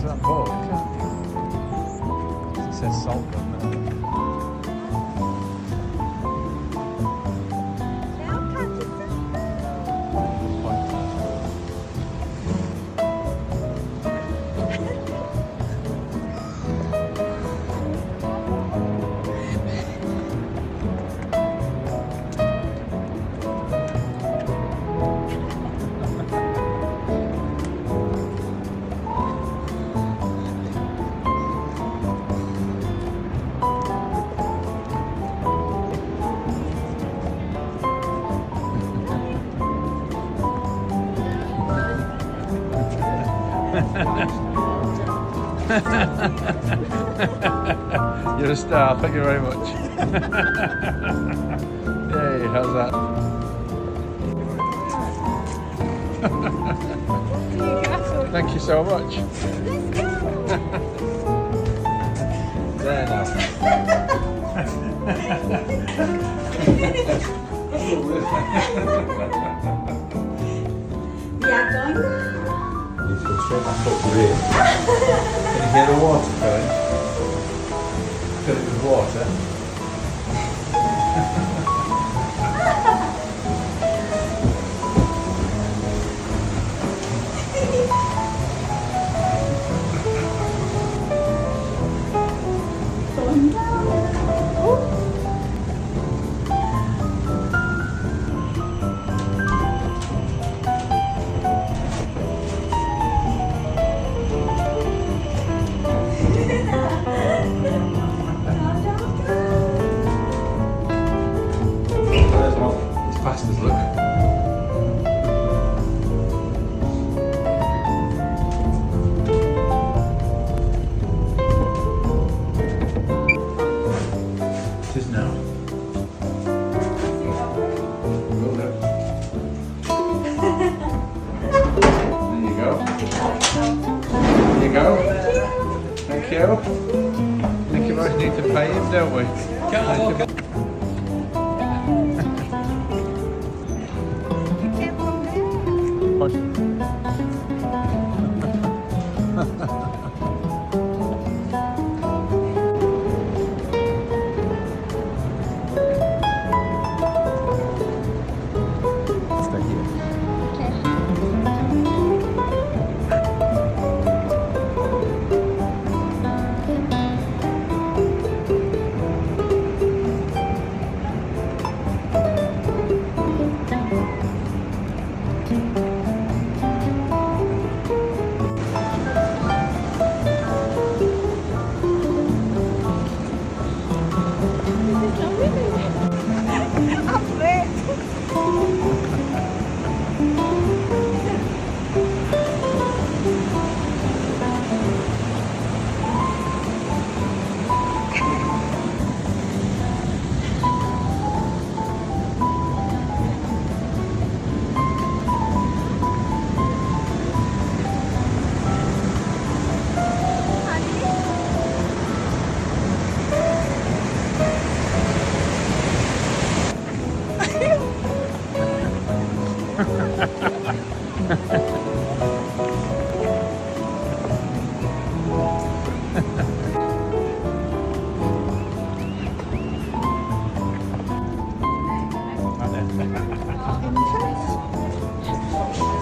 to that board, can't you? It says Saltburn there. You're a star, thank you very much. Yay, how's that? Thank you so much. There now. You need to go straight back up the rear. Can you hear the water going? Fill it with water. Fastest look. It is now. Will do. There you go. There you go. Thank you. Thank you very much. Need to pay him, don't we?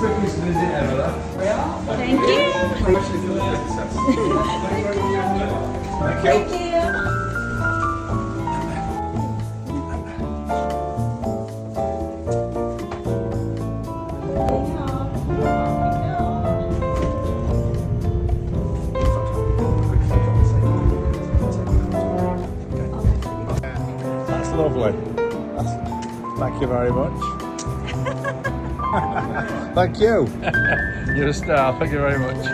Quickest visit ever, that. Thank you. Thank you. That's lovely. Thank you very much. Thank you. You're a star. Thank you very much.